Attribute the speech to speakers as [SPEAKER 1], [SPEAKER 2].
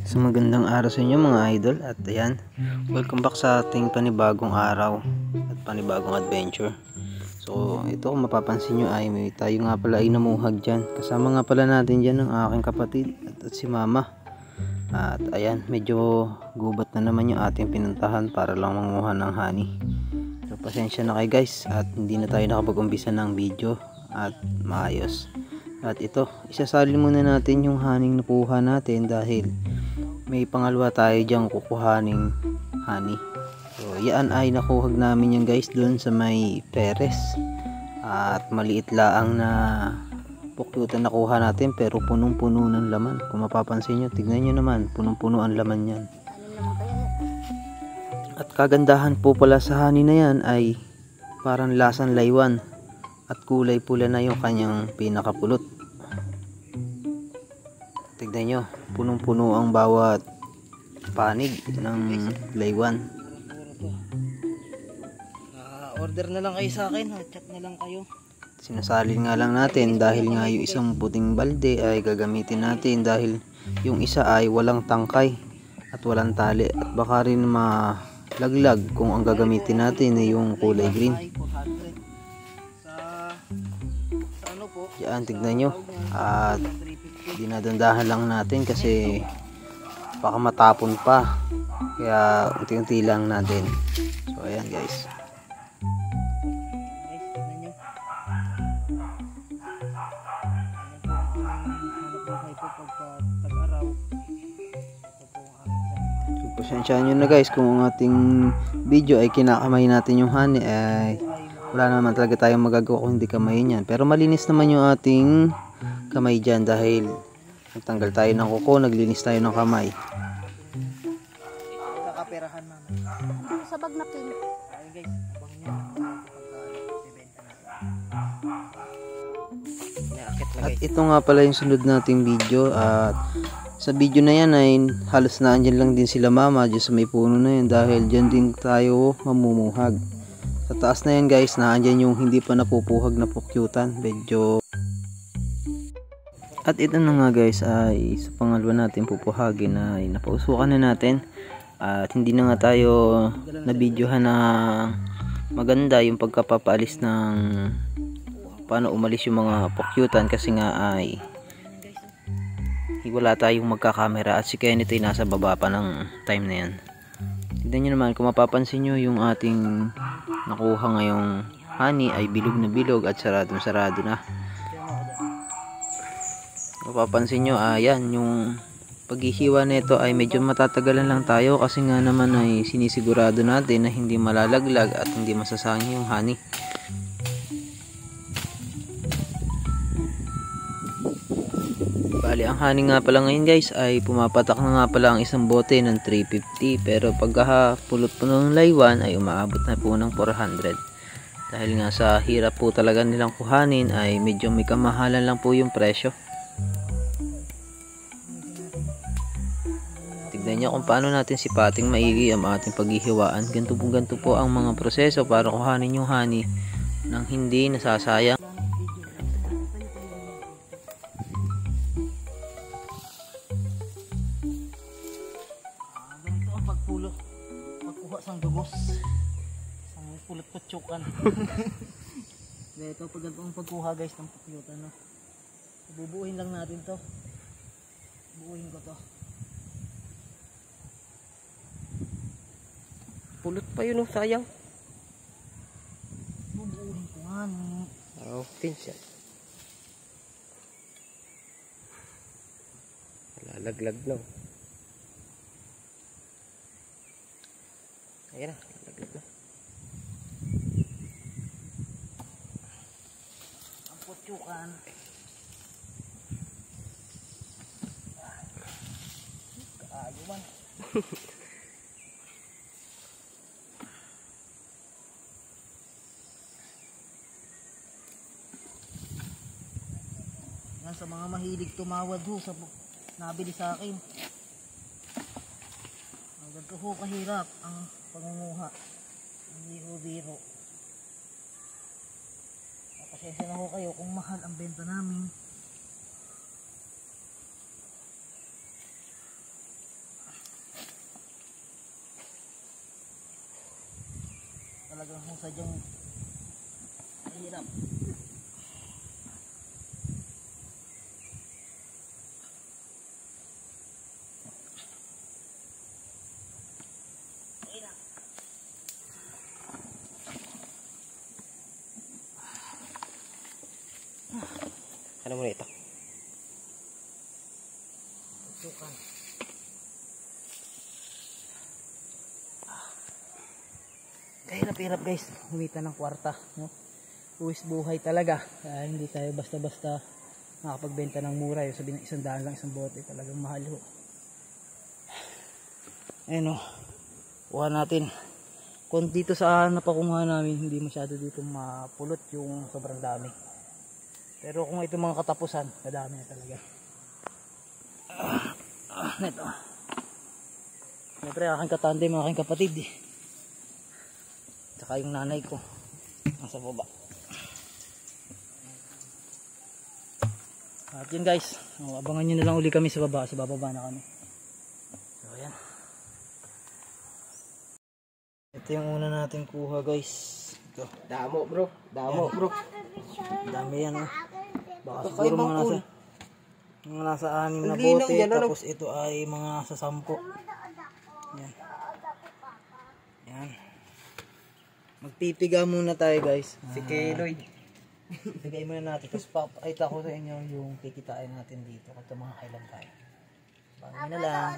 [SPEAKER 1] So magandang araw sa inyo mga idol, at ayan, welcome back sa ating panibagong araw at panibagong adventure. So ito, kung mapapansin nyo ay tayo nga pala ay namuhag dyan. Kasama nga pala natin dyan ng aking kapatid at si mama. At ayan, medyo gubat na naman yung ating pinuntahan para lang manguha ng honey. So pasensya na kayo guys, at hindi na tayo nakapag-umpisa ng video at maayos. At ito, isasalin muna natin yung haning nakuha natin dahil may pangalawa tayo diyang kukuhaning honey. So yan ay nakuhag namin yan guys doon sa may Perez. At maliit laang na pukyutan nakuha natin, pero punong-puno ng laman. Kung mapapansin nyo, tignan nyo naman, punong-puno ang laman yan. At kagandahan po pala sa honey na yan ay parang lasang laywan at kulay pula na yung kanyang pinakapulot. Tignan nyo, punong-puno ang bawat panig ng laywan.
[SPEAKER 2] Order na lang kayo sa akin, chat na lang kayo.
[SPEAKER 1] Sinasalin nga lang natin dahil nga yung isang puting balde ay gagamitin natin dahil yung isa ay walang tangkay at walang tali, at baka rin malaglag kung ang gagamitin natin ay yung kulay green.
[SPEAKER 2] Sa ano po?
[SPEAKER 1] Yan, tignan nyo. At dinadandahan lang natin kasi baka matapon pa, kaya unti-unti lang natin. So ayan guys, so pasensyahan nyo na guys kung ang ating video ay kinakamay natin yung honey, ay wala naman talaga tayong magagawa kung hindi kamayin yan. Pero malinis naman yung ating kamay dyan dahil nagtanggal tayo ng kuko, naglinis tayo ng kamay.
[SPEAKER 2] Kakaperahan naman.
[SPEAKER 3] Sa bag na pink.
[SPEAKER 2] Ayun guys, abang nyo. Ibenta natin.
[SPEAKER 1] At ito nga pala yung sunod nating video. At sa video na yan ay halos na andyan lang din sila mama dyan sa may puno na yan dahil dyan din tayo mamumuhag. Sa taas na yan guys, naandyan yung hindi pa napupuhag na pukyutan. Medyo. At ito na nga guys ay sa pangalawa natin pupuhagin ay napausukan na natin. At hindi na nga tayo na-videohan na maganda yung pagkapapaalis ng paano umalis yung mga pukyutan kasi nga ay wala tayong magkakamera at si Kenneth ay nasa baba pa ng time na yan. Tignan nyo naman, kung mapapansin nyo yung ating nakuha ngayong honey ay bilog na bilog at saradong sarado na. Mapapansin nyo, ayan, yung paghihiwa nito ay medyo matatagalan lang tayo kasi nga naman ay sinisigurado natin na hindi malalaglag at hindi masasayang yung honey. Bali, ang honey nga pala ngayon guys ay pumapatak na nga pala ang isang bote ng 350, pero pagkapulot po ng laywan ay umaabot na po ng 400. Dahil nga sa hirap po talaga nilang kuhanin ay medyo may kamahalan lang po yung presyo. Tignan nyo kung paano natin sipating maigi ang ating paghihiwaan. Ganito po ang mga proseso para kuhanin yung honey nang hindi nasasayang.
[SPEAKER 2] Ganito ang pagkuha sang dugos. Sang pulot kutsukan. Ito pag ganito ang pagkuha guys ng pukyutan, no? Bubuuhin lang natin to. Buuhin ko to.
[SPEAKER 3] Pulot pa yun, oh, sayang.
[SPEAKER 2] Bubuuhin ko nga.
[SPEAKER 3] Oh, pinsya. Lalaglag na. Ayan na, lalaglag na.
[SPEAKER 2] Ang kutsukan. Kaayuman. Yan sa mga mahilig tumawad ho sa nabili sa akin. Ang ganito ho kahirap ang pangunguha. Hindi ho biro. Pasensya na ho kayo kung mahal ang benta namin. talagang kung sadyang mahirap.
[SPEAKER 3] Ano mo na ito?
[SPEAKER 2] Sukan. Kahirap-hirap guys, humita ng kwarta, no? Uwis buhay talaga. Kaya hindi tayo basta-basta makapagbenta ng mura. Yung sabi ng 100 lang isang bote, talagang mahal ho. Ayun o, kuha natin. Kung dito sa napakunga namin, hindi masyado dito mapulot yung sobrang dami. Pero kung ito mga katapusan, madami na talaga. Neto. Siyempre aking katanda, mga aking kapatid eh. Tsaka yung nanay ko nasa baba. At yun guys, abangan nyo na lang uli kami sa baba. Sa bababa na kami. So ayan. Ito yung una natin kuha guys. Ito.
[SPEAKER 3] Damo bro. Damo bro.
[SPEAKER 2] Dami yan oh. Baka
[SPEAKER 3] Ito
[SPEAKER 2] siguro
[SPEAKER 3] kaibang
[SPEAKER 2] mga nasa 6 na
[SPEAKER 3] Ang linaw
[SPEAKER 2] bote.
[SPEAKER 3] yan, ano?
[SPEAKER 2] Tapos ito ay mga nasa 10. Yan. Yan. Magpipiga muna tayo guys.
[SPEAKER 3] Si Keloy.
[SPEAKER 2] Bigay muna natin. Tapos papakita ko sa inyo yung kikitain natin dito. Kung mga kailan tayo. Bangin na lang.